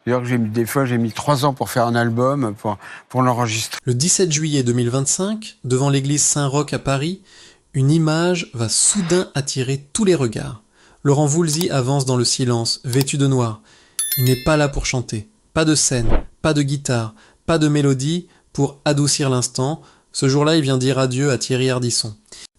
D'ailleurs, des fois, j'ai mis 3 ans pour faire un album, pour l'enregistrer. Le 17 juillet 2025, devant l'église Saint-Roch à Paris, une image va soudain attirer tous les regards. Laurent Voulzy avance dans le silence, vêtu de noir. Il n'est pas là pour chanter. Pas de scène, pas de guitare, pas de mélodie pour adoucir l'instant. Ce jour-là, il vient dire adieu à Thierry Ardisson.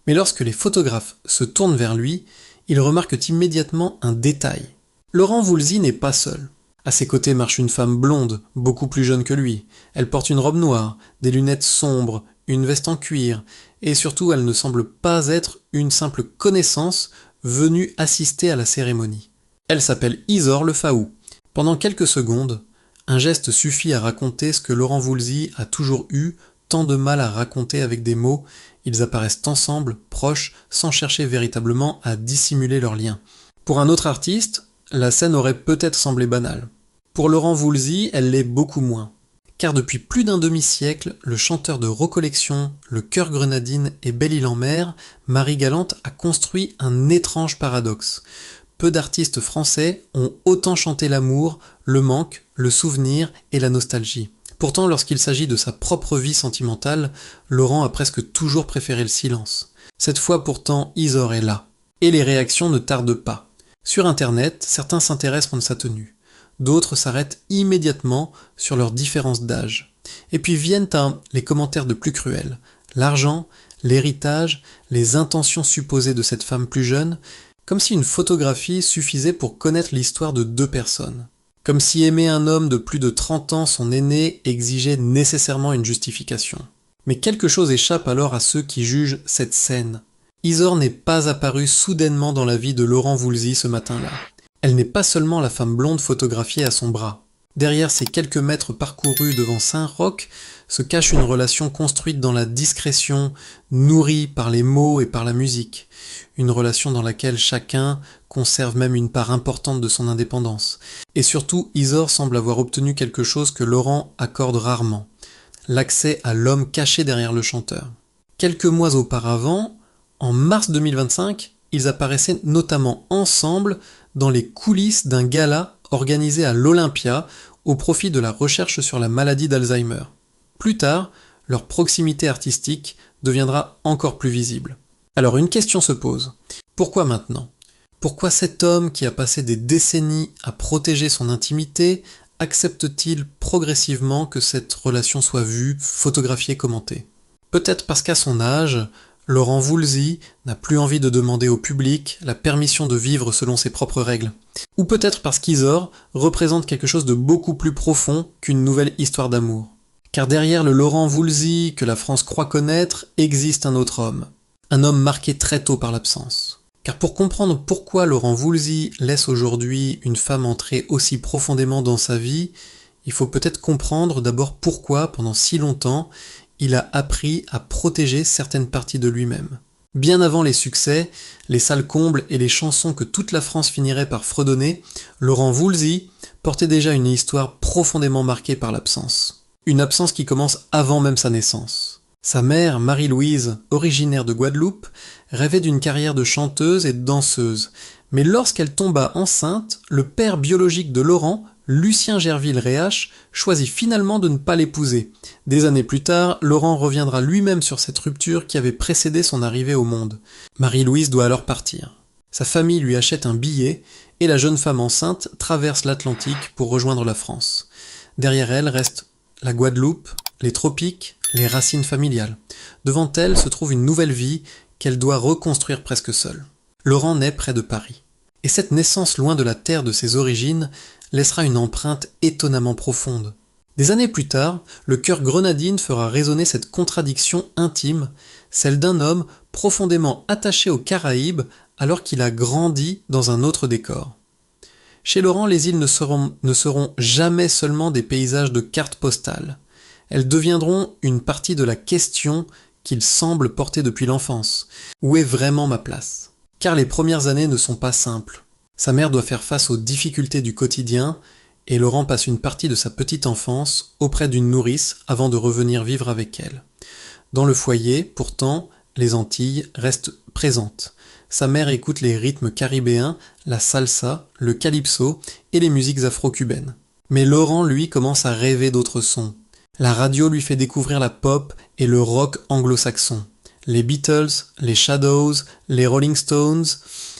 Mais lorsque les photographes se tournent vers lui, ils remarquent immédiatement un détail. Laurent Voulzy n'est pas seul. À ses côtés marche une femme blonde, beaucoup plus jeune que lui. Elle porte une robe noire, des lunettes sombres, une veste en cuir, et surtout elle ne semble pas être une simple connaissance venue assister à la cérémonie. Elle s'appelle Isor Le Faou. Pendant quelques secondes, un geste suffit à raconter ce que Laurent Voulzy a toujours eu tant de mal à raconter avec des mots. Ils apparaissent ensemble, proches, sans chercher véritablement à dissimuler leurs liens. Pour un autre artiste, la scène aurait peut-être semblé banale. Pour Laurent Voulzy, elle l'est beaucoup moins. Car depuis plus d'un demi-siècle, le chanteur de recollection, le Chœur Grenadine et Belle-Île-en-Mer, Marie Galante, a construit un étrange paradoxe. Peu d'artistes français ont autant chanté l'amour, le manque, le souvenir et la nostalgie. Pourtant, lorsqu'il s'agit de sa propre vie sentimentale, Laurent a presque toujours préféré le silence. Cette fois pourtant, Isor est là. Et les réactions ne tardent pas. Sur Internet, certains s'intéressent pour sa tenue. D'autres s'arrêtent immédiatement sur leurs différences d'âge. Et puis viennent les commentaires de plus cruels. L'argent, l'héritage, les intentions supposées de cette femme plus jeune, comme si une photographie suffisait pour connaître l'histoire de deux personnes. Comme si aimer un homme de plus de 30 ans, son aîné, exigeait nécessairement une justification. Mais quelque chose échappe alors à ceux qui jugent cette scène. Isor n'est pas apparue soudainement dans la vie de Laurent Voulzy ce matin-là. Elle n'est pas seulement la femme blonde photographiée à son bras. Derrière ces quelques mètres parcourus devant Saint-Roch se cache une relation construite dans la discrétion, nourrie par les mots et par la musique. Une relation dans laquelle chacun conserve même une part importante de son indépendance. Et surtout, Isor semble avoir obtenu quelque chose que Laurent accorde rarement. L'accès à l'homme caché derrière le chanteur. Quelques mois auparavant, en mars 2025, ils apparaissaient notamment ensemble dans les coulisses d'un gala organisé à l'Olympia au profit de la recherche sur la maladie d'Alzheimer. Plus tard, leur proximité artistique deviendra encore plus visible. Alors une question se pose. Pourquoi maintenant ? Pourquoi cet homme qui a passé des décennies à protéger son intimité accepte-t-il progressivement que cette relation soit vue, photographiée, commentée ? Peut-être parce qu'à son âge, Laurent Voulzy n'a plus envie de demander au public la permission de vivre selon ses propres règles. Ou peut-être parce qu'Isor représente quelque chose de beaucoup plus profond qu'une nouvelle histoire d'amour. Car derrière le Laurent Voulzy que la France croit connaître, existe un autre homme. Un homme marqué très tôt par l'absence. Car pour comprendre pourquoi Laurent Voulzy laisse aujourd'hui une femme entrer aussi profondément dans sa vie, il faut peut-être comprendre d'abord pourquoi, pendant si longtemps, il a appris à protéger certaines parties de lui-même. Bien avant les succès, les salles combles et les chansons que toute la France finirait par fredonner, Laurent Voulzy portait déjà une histoire profondément marquée par l'absence. Une absence qui commence avant même sa naissance. Sa mère, Marie-Louise, originaire de Guadeloupe, rêvait d'une carrière de chanteuse et de danseuse. Mais lorsqu'elle tomba enceinte, le père biologique de Laurent, Lucien Gerville-Réache, choisit finalement de ne pas l'épouser. Des années plus tard, Laurent reviendra lui-même sur cette rupture qui avait précédé son arrivée au monde. Marie-Louise doit alors partir. Sa famille lui achète un billet et la jeune femme enceinte traverse l'Atlantique pour rejoindre la France. Derrière elle reste la Guadeloupe, les tropiques, les racines familiales. Devant elle se trouve une nouvelle vie qu'elle doit reconstruire presque seule. Laurent naît près de Paris. Et cette naissance loin de la terre de ses origines laissera une empreinte étonnamment profonde. Des années plus tard, le Chœur Grenadine fera résonner cette contradiction intime, celle d'un homme profondément attaché aux Caraïbes alors qu'il a grandi dans un autre décor. Chez Laurent, les îles ne seront jamais seulement des paysages de cartes postales. Elles deviendront une partie de la question qu'il semble porter depuis l'enfance. Où est vraiment ma place ? Car les premières années ne sont pas simples. Sa mère doit faire face aux difficultés du quotidien et Laurent passe une partie de sa petite enfance auprès d'une nourrice avant de revenir vivre avec elle. Dans le foyer, pourtant, les Antilles restent présentes. Sa mère écoute les rythmes caribéens, la salsa, le calypso et les musiques afro-cubaines. Mais Laurent, lui, commence à rêver d'autres sons. La radio lui fait découvrir la pop et le rock anglo-saxon. Les Beatles, les Shadows, les Rolling Stones.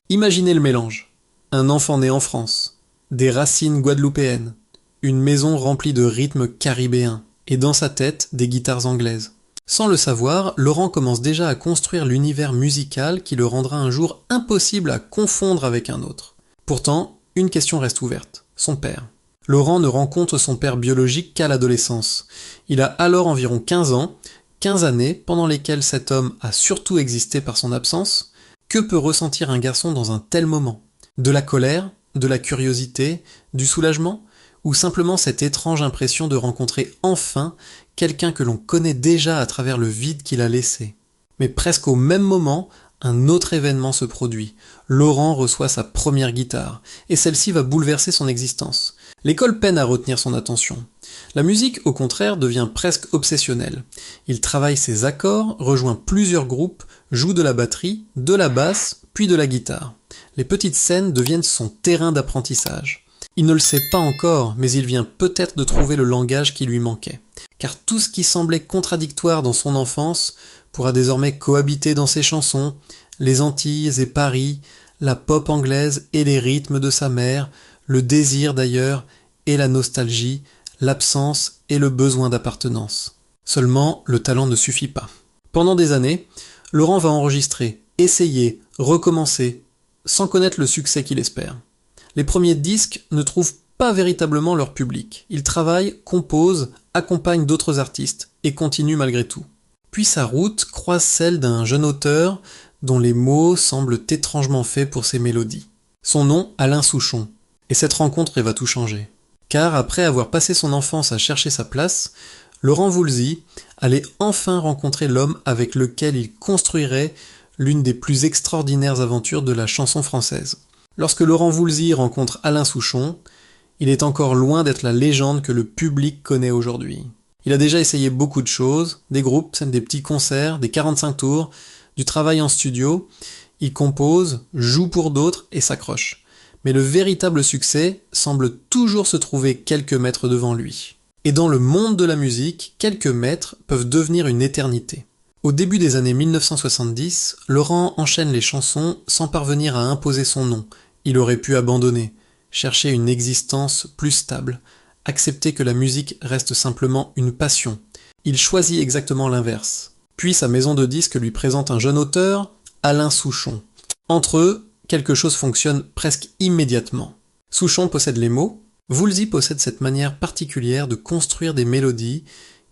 Imaginez le mélange. Un enfant né en France, des racines guadeloupéennes, une maison remplie de rythmes caribéens, et dans sa tête, des guitares anglaises. Sans le savoir, Laurent commence déjà à construire l'univers musical qui le rendra un jour impossible à confondre avec un autre. Pourtant, une question reste ouverte. Son père. Laurent ne rencontre son père biologique qu'à l'adolescence. Il a alors environ 15 ans, 15 années pendant lesquelles cet homme a surtout existé par son absence. Que peut ressentir un garçon dans un tel moment? De la colère? De la curiosité? Du soulagement? Ou simplement cette étrange impression de rencontrer enfin quelqu'un que l'on connaît déjà à travers le vide qu'il a laissé? Mais presque au même moment, un autre événement se produit. Laurent reçoit sa première guitare, et celle-ci va bouleverser son existence. L'école peine à retenir son attention. La musique, au contraire, devient presque obsessionnelle. Il travaille ses accords, rejoint plusieurs groupes, joue de la batterie, de la basse, puis de la guitare. Les petites scènes deviennent son terrain d'apprentissage. Il ne le sait pas encore, mais il vient peut-être de trouver le langage qui lui manquait. Car tout ce qui semblait contradictoire dans son enfance pourra désormais cohabiter dans ses chansons, les Antilles et Paris, la pop anglaise et les rythmes de sa mère, le désir d'ailleurs et la nostalgie, l'absence et le besoin d'appartenance. Seulement, le talent ne suffit pas. Pendant des années, Laurent va enregistrer, essayer, recommencer, sans connaître le succès qu'il espère. Les premiers disques ne trouvent pas véritablement leur public. Il travaille, compose, accompagne d'autres artistes et continue malgré tout. Puis sa route croise celle d'un jeune auteur dont les mots semblent étrangement faits pour ses mélodies. Son nom, Alain Souchon. Et cette rencontre va tout changer. Car après avoir passé son enfance à chercher sa place, Laurent Voulzy allait enfin rencontrer l'homme avec lequel il construirait l'une des plus extraordinaires aventures de la chanson française. Lorsque Laurent Voulzy rencontre Alain Souchon, il est encore loin d'être la légende que le public connaît aujourd'hui. Il a déjà essayé beaucoup de choses, des groupes, des petits concerts, des 45 tours, du travail en studio. Il compose, joue pour d'autres et s'accroche. Mais le véritable succès semble toujours se trouver quelques mètres devant lui. Et dans le monde de la musique, quelques mètres peuvent devenir une éternité. Au début des années 1970, Laurent enchaîne les chansons sans parvenir à imposer son nom. Il aurait pu abandonner, chercher une existence plus stable, accepter que la musique reste simplement une passion. Il choisit exactement l'inverse. Puis sa maison de disques lui présente un jeune auteur, Alain Souchon. Entre eux, quelque chose fonctionne presque immédiatement. Souchon possède les mots, Voulzy possède cette manière particulière de construire des mélodies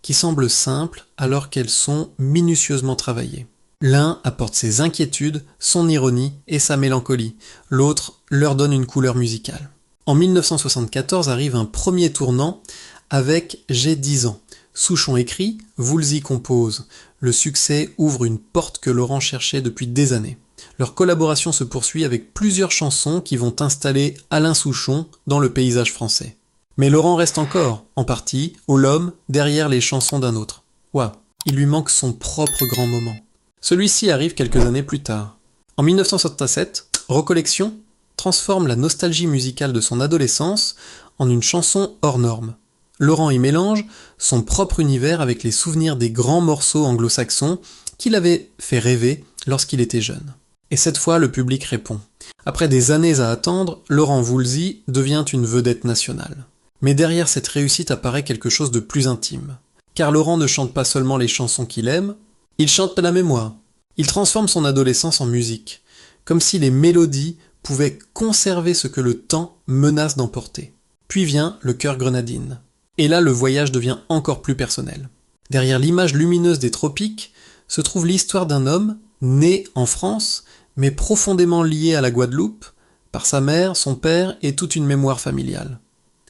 qui semblent simples alors qu'elles sont minutieusement travaillées. L'un apporte ses inquiétudes, son ironie et sa mélancolie, l'autre leur donne une couleur musicale. En 1974 arrive un premier tournant avec J'ai 10 ans. Souchon écrit, Voulzy compose. Le succès ouvre une porte que Laurent cherchait depuis des années. Leur collaboration se poursuit avec plusieurs chansons qui vont installer Alain Souchon dans le paysage français. Mais Laurent reste encore, en partie, au l'homme derrière les chansons d'un autre. Ouah, il lui manque son propre grand moment. Celui-ci arrive quelques années plus tard. En 1967, Recollection transforme la nostalgie musicale de son adolescence en une chanson hors norme. Laurent y mélange son propre univers avec les souvenirs des grands morceaux anglo-saxons qui l'avaient fait rêver lorsqu'il était jeune. Et cette fois, le public répond. Après des années à attendre, Laurent Voulzy devient une vedette nationale. Mais derrière cette réussite apparaît quelque chose de plus intime. Car Laurent ne chante pas seulement les chansons qu'il aime, il chante la mémoire. Il transforme son adolescence en musique, comme si les mélodies pouvaient conserver ce que le temps menace d'emporter. Puis vient le chœur grenadine. Et là, le voyage devient encore plus personnel. Derrière l'image lumineuse des tropiques se trouve l'histoire d'un homme né en France, mais profondément lié à la Guadeloupe, par sa mère, son père et toute une mémoire familiale.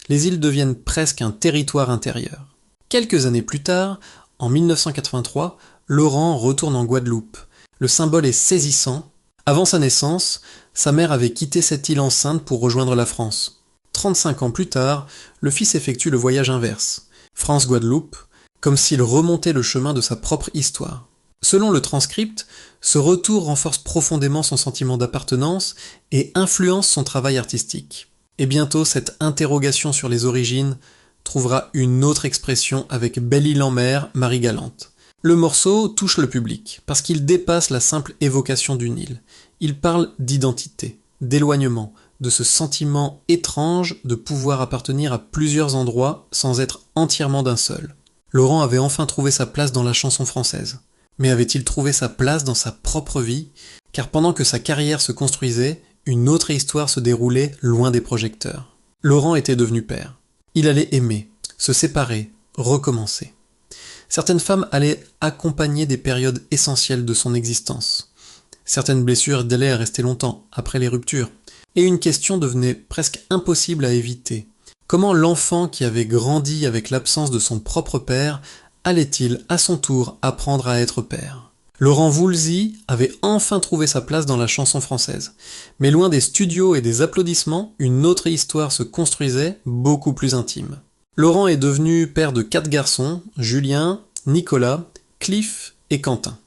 Les îles deviennent presque un territoire intérieur. Quelques années plus tard, en 1983, Laurent retourne en Guadeloupe. Le symbole est saisissant. Avant sa naissance, sa mère avait quitté cette île enceinte pour rejoindre la France. 35 ans plus tard, le fils effectue le voyage inverse. France-Guadeloupe, comme s'il remontait le chemin de sa propre histoire. Selon le transcript, ce retour renforce profondément son sentiment d'appartenance et influence son travail artistique. Et bientôt, cette interrogation sur les origines trouvera une autre expression avec Belle-Île-en-Mer, Marie-Galante. Le morceau touche le public, parce qu'il dépasse la simple évocation d'une île. Il parle d'identité, d'éloignement, de ce sentiment étrange de pouvoir appartenir à plusieurs endroits sans être entièrement d'un seul. Laurent avait enfin trouvé sa place dans la chanson française. Mais avait-il trouvé sa place dans sa propre vie? Car pendant que sa carrière se construisait, une autre histoire se déroulait loin des projecteurs. Laurent était devenu père. Il allait aimer, se séparer, recommencer. Certaines femmes allaient accompagner des périodes essentielles de son existence. Certaines blessures aidaient à rester longtemps, après les ruptures. Et une question devenait presque impossible à éviter. Comment l'enfant qui avait grandi avec l'absence de son propre père allait-il, à son tour, apprendre à être père? Laurent Voulzy avait enfin trouvé sa place dans la chanson française. Mais loin des studios et des applaudissements, une autre histoire se construisait, beaucoup plus intime. Laurent est devenu père de 4 garçons, Julien, Nicolas, Cliff et Quentin.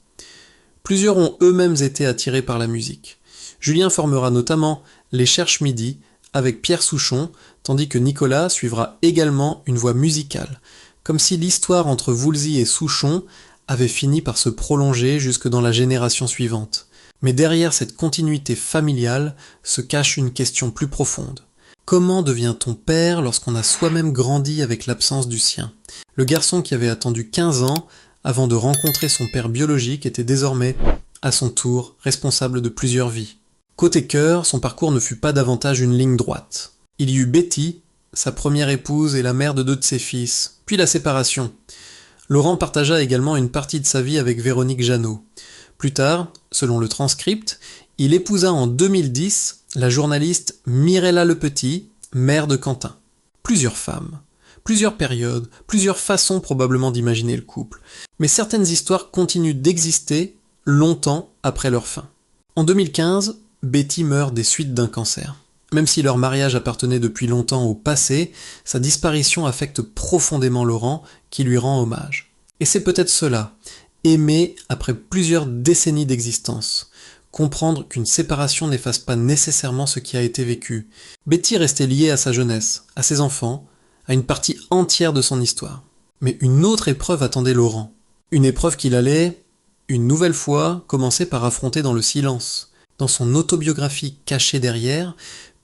Plusieurs ont eux-mêmes été attirés par la musique. Julien formera notamment les Cherche Midi avec Pierre Souchon, tandis que Nicolas suivra également une voie musicale, comme si l'histoire entre Voulzy et Souchon avait fini par se prolonger jusque dans la génération suivante. Mais derrière cette continuité familiale se cache une question plus profonde. Comment devient-on père lorsqu'on a soi-même grandi avec l'absence du sien? Le garçon qui avait attendu 15 ans avant de rencontrer son père biologique était désormais, à son tour, responsable de plusieurs vies. Côté cœur, son parcours ne fut pas davantage une ligne droite. Il y eut Betty, sa première épouse et la mère de 2 de ses fils, puis la séparation. Laurent partagea également une partie de sa vie avec Véronique Jeannot. Plus tard, selon le transcript, il épousa en 2010 la journaliste Mirella Lepetit, mère de Quentin. Plusieurs femmes, plusieurs périodes, plusieurs façons probablement d'imaginer le couple. Mais certaines histoires continuent d'exister longtemps après leur fin. En 2015, Betty meurt des suites d'un cancer. Même si leur mariage appartenait depuis longtemps au passé, sa disparition affecte profondément Laurent, qui lui rend hommage. Et c'est peut-être cela, aimer après plusieurs décennies d'existence. Comprendre qu'une séparation n'efface pas nécessairement ce qui a été vécu. Betty restait liée à sa jeunesse, à ses enfants, à une partie entière de son histoire. Mais une autre épreuve attendait Laurent. Une épreuve qu'il allait, une nouvelle fois, commencer par affronter dans le silence. Dans son autobiographie Cachée derrière,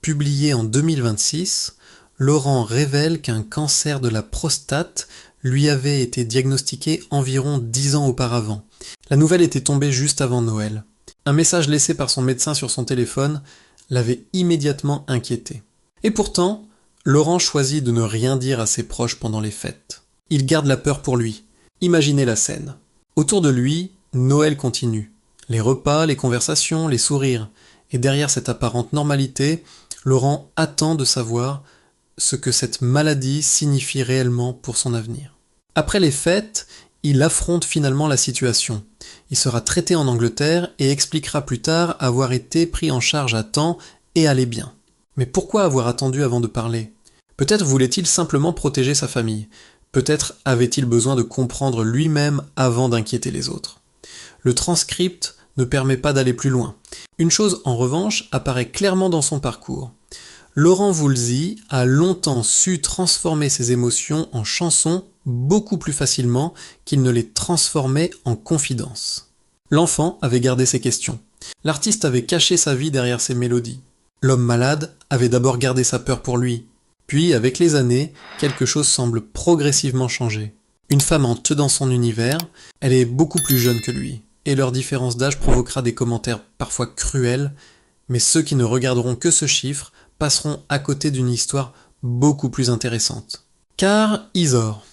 publiée en 2026, Laurent révèle qu'un cancer de la prostate lui avait été diagnostiqué environ 10 ans auparavant. La nouvelle était tombée juste avant Noël. Un message laissé par son médecin sur son téléphone l'avait immédiatement inquiété. Et pourtant, Laurent choisit de ne rien dire à ses proches pendant les fêtes. Il garde la peur pour lui. Imaginez la scène. Autour de lui, Noël continue. Les repas, les conversations, les sourires. Et derrière cette apparente normalité, Laurent attend de savoir ce que cette maladie signifie réellement pour son avenir. Après les fêtes, il affronte finalement la situation. Il sera traité en Angleterre et expliquera plus tard avoir été pris en charge à temps et aller bien. Mais pourquoi avoir attendu avant de parler? Peut-être voulait-il simplement protéger sa famille. Peut-être avait-il besoin de comprendre lui-même avant d'inquiéter les autres. Le transcript ne permet pas d'aller plus loin. Une chose, en revanche, apparaît clairement dans son parcours. Laurent Voulzy a longtemps su transformer ses émotions en chansons beaucoup plus facilement qu'il ne les transformait en confidences. L'enfant avait gardé ses questions. L'artiste avait caché sa vie derrière ses mélodies. L'homme malade avait d'abord gardé sa peur pour lui. Puis, avec les années, quelque chose semble progressivement changer. Une femme entre dans son univers, elle est beaucoup plus jeune que lui, et leur différence d'âge provoquera des commentaires parfois cruels, mais ceux qui ne regarderont que ce chiffre passeront à côté d'une histoire beaucoup plus intéressante. Car Isor.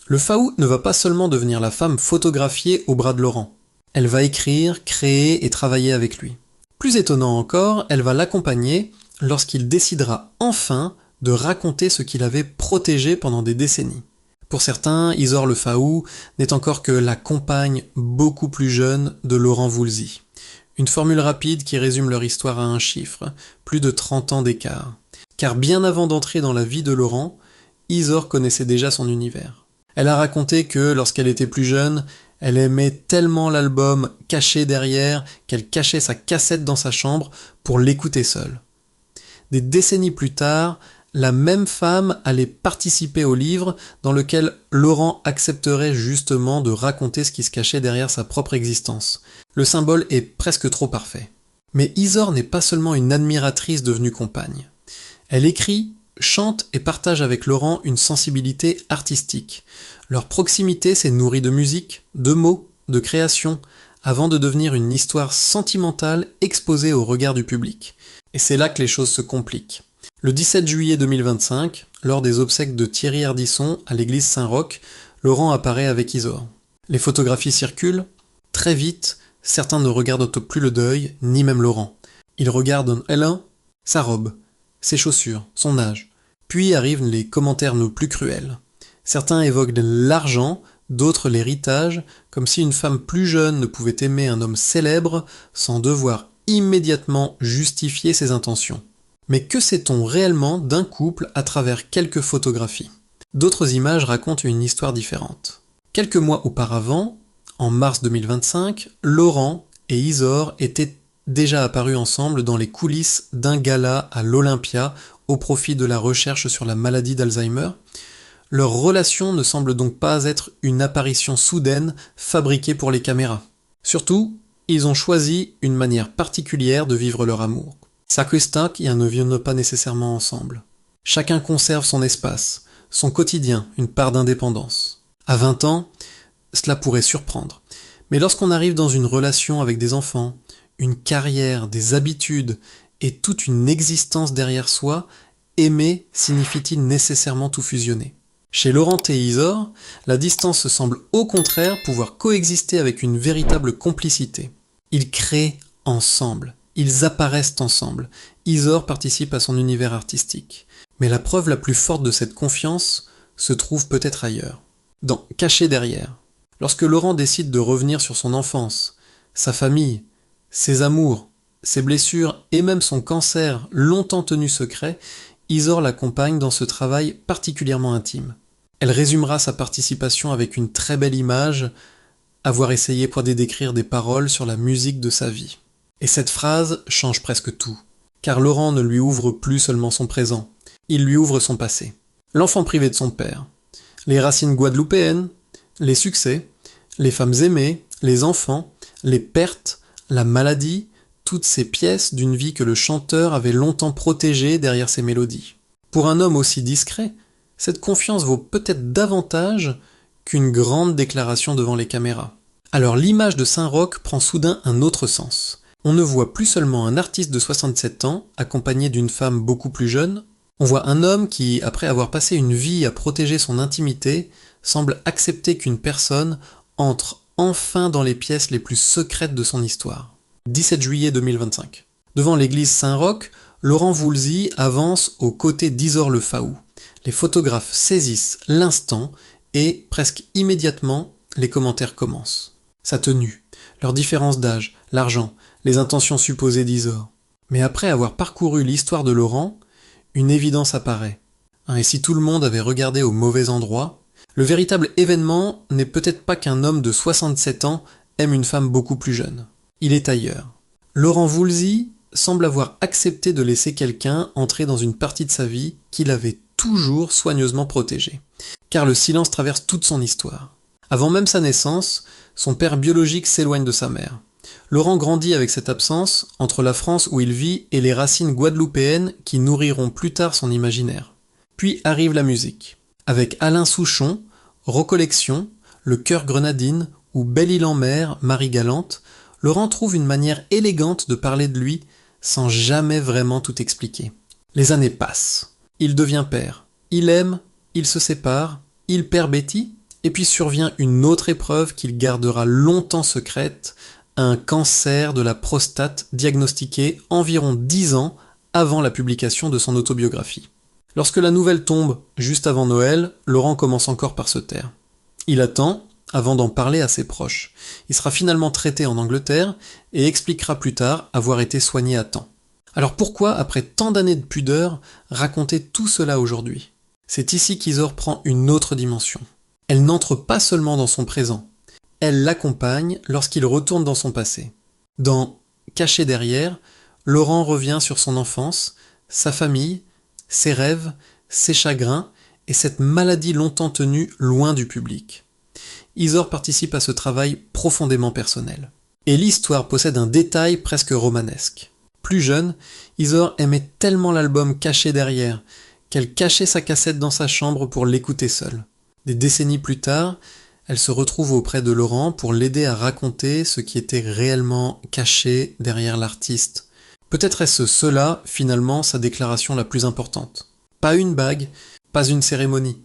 Le Faou ne va pas seulement devenir la femme photographiée au bras de Laurent. Elle va écrire, créer et travailler avec lui. Plus étonnant encore, elle va l'accompagner lorsqu'il décidera enfin de raconter ce qu'il avait protégé pendant des décennies. Pour certains, Isor le Faou n'est encore que la compagne beaucoup plus jeune de Laurent Voulzy. Une formule rapide qui résume leur histoire à un chiffre, plus de 30 ans d'écart. Car bien avant d'entrer dans la vie de Laurent, Isor connaissait déjà son univers. Elle a raconté que, lorsqu'elle était plus jeune, elle aimait tellement l'album Caché derrière qu'elle cachait sa cassette dans sa chambre pour l'écouter seule. Des décennies plus tard, la même femme allait participer au livre dans lequel Laurent accepterait justement de raconter ce qui se cachait derrière sa propre existence. Le symbole est presque trop parfait. Mais Isor n'est pas seulement une admiratrice devenue compagne. Elle écrit, chante et partage avec Laurent une sensibilité artistique. Leur proximité s'est nourrie de musique, de mots, de création, avant de devenir une histoire sentimentale exposée au regard du public. Et c'est là que les choses se compliquent. Le 17 juillet 2025, lors des obsèques de Thierry Ardisson à l'église Saint-Roch, Laurent apparaît avec Isor. Les photographies circulent. Très vite, certains ne regardent plus le deuil, ni même Laurent. Ils regardent Alain, sa robe, ses chaussures, son âge. Puis arrivent les commentaires nos plus cruels. Certains évoquent l'argent, d'autres l'héritage, comme si une femme plus jeune ne pouvait aimer un homme célèbre sans devoir immédiatement justifier ses intentions. Mais que sait-on réellement d'un couple à travers quelques photographies ? D'autres images racontent une histoire différente. Quelques mois auparavant, en mars 2025, Laurent et Isor étaient déjà apparus ensemble dans les coulisses d'un gala à l'Olympia au profit de la recherche sur la maladie d'Alzheimer. Leur relation ne semble donc pas être une apparition soudaine fabriquée pour les caméras. Surtout, ils ont choisi une manière particulière de vivre leur amour. S'accostent et ne vivent pas nécessairement ensemble. Chacun conserve son espace, son quotidien, une part d'indépendance. À 20 ans, cela pourrait surprendre. Mais lorsqu'on arrive dans une relation avec des enfants, une carrière, des habitudes et toute une existence derrière soi, aimer signifie-t-il nécessairement tout fusionner ? Chez Laurent et Isor, la distance semble au contraire pouvoir coexister avec une véritable complicité. Ils créent ensemble, ils apparaissent ensemble. Isor participe à son univers artistique. Mais la preuve la plus forte de cette confiance se trouve peut-être ailleurs. Dans Caché derrière. Lorsque Laurent décide de revenir sur son enfance, sa famille, ses amours, ses blessures et même son cancer longtemps tenu secret, Isor l'accompagne dans ce travail particulièrement intime. Elle résumera sa participation avec une très belle image, avoir essayé pour décrire des paroles sur la musique de sa vie. Et cette phrase change presque tout, car Laurent ne lui ouvre plus seulement son présent, il lui ouvre son passé. L'enfant privé de son père, les racines guadeloupéennes, les succès, les femmes aimées, les enfants, les pertes, la maladie, toutes ces pièces d'une vie que le chanteur avait longtemps protégée derrière ses mélodies. Pour un homme aussi discret, cette confiance vaut peut-être davantage qu'une grande déclaration devant les caméras. Alors l'image de Saint-Roch prend soudain un autre sens. On ne voit plus seulement un artiste de 67 ans accompagné d'une femme beaucoup plus jeune, on voit un homme qui, après avoir passé une vie à protéger son intimité, semble accepter qu'une personne entre enfin dans les pièces les plus secrètes de son histoire. 17 juillet 2025. Devant l'église Saint-Roch, Laurent Voulzy avance aux côtés d'Isor Le Faou. Les photographes saisissent l'instant et, presque immédiatement, les commentaires commencent. Sa tenue, leur différence d'âge, l'argent, les intentions supposées d'Isor. Mais après avoir parcouru l'histoire de Laurent, une évidence apparaît. Et si tout le monde avait regardé au mauvais endroit, le véritable événement n'est peut-être pas qu'un homme de 67 ans aime une femme beaucoup plus jeune. Il est ailleurs. Laurent Voulzy semble avoir accepté de laisser quelqu'un entrer dans une partie de sa vie qu'il avait toujours soigneusement protégée. Car le silence traverse toute son histoire. Avant même sa naissance, son père biologique s'éloigne de sa mère. Laurent grandit avec cette absence entre la France où il vit et les racines guadeloupéennes qui nourriront plus tard son imaginaire. Puis arrive la musique. Avec Alain Souchon, Recollection, Le Cœur Grenadine ou Belle-Île-en-Mer, Marie Galante, Laurent trouve une manière élégante de parler de lui sans jamais vraiment tout expliquer. Les années passent. Il devient père. Il aime, il se sépare, il perd Betty, et puis survient une autre épreuve qu'il gardera longtemps secrète, un cancer de la prostate diagnostiqué environ 10 ans avant la publication de son autobiographie. Lorsque la nouvelle tombe juste avant Noël, Laurent commence encore par se taire. Il attend avant d'en parler à ses proches. Il sera finalement traité en Angleterre et expliquera plus tard avoir été soigné à temps. Alors pourquoi, après tant d'années de pudeur, raconter tout cela aujourd'hui ? C'est ici qu'Isor prend une autre dimension. Elle n'entre pas seulement dans son présent, elle l'accompagne lorsqu'il retourne dans son passé. Dans Caché derrière, Laurent revient sur son enfance, sa famille, ses rêves, ses chagrins et cette maladie longtemps tenue loin du public. Isor participe à ce travail profondément personnel. Et l'histoire possède un détail presque romanesque. Plus jeune, Isor aimait tellement l'album caché derrière qu'elle cachait sa cassette dans sa chambre pour l'écouter seule. Des décennies plus tard, elle se retrouve auprès de Laurent pour l'aider à raconter ce qui était réellement caché derrière l'artiste. Peut-être est-ce cela, finalement, sa déclaration la plus importante. Pas une bague, pas une cérémonie,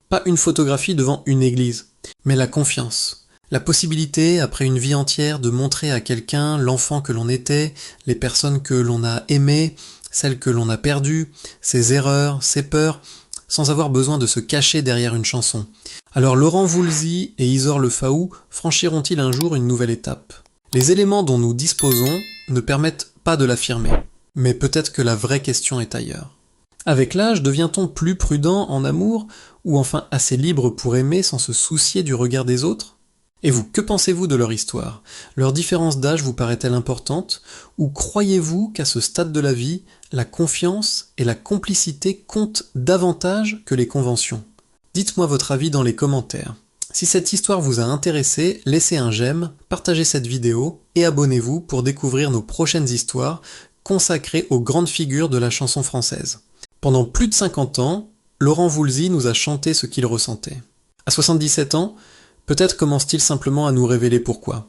pas une photographie devant une église, mais la confiance. La possibilité, après une vie entière, de montrer à quelqu'un l'enfant que l'on était, les personnes que l'on a aimées, celles que l'on a perdues, ses erreurs, ses peurs, sans avoir besoin de se cacher derrière une chanson. Alors Laurent Voulzy et Isor Le Faou franchiront-ils un jour une nouvelle étape ? Les éléments dont nous disposons ne permettent pas de l'affirmer, mais peut-être que la vraie question est ailleurs. Avec l'âge, devient-on plus prudent en amour, ou enfin assez libre pour aimer sans se soucier du regard des autres ? Et vous, que pensez-vous de leur histoire ? Leur différence d'âge vous paraît-elle importante ? Ou croyez-vous qu'à ce stade de la vie, la confiance et la complicité comptent davantage que les conventions ? Dites-moi votre avis dans les commentaires. Si cette histoire vous a intéressé, laissez un j'aime, partagez cette vidéo et abonnez-vous pour découvrir nos prochaines histoires consacrées aux grandes figures de la chanson française. Pendant plus de 50 ans, Laurent Voulzy nous a chanté ce qu'il ressentait. À 77 ans, peut-être commence-t-il simplement à nous révéler pourquoi.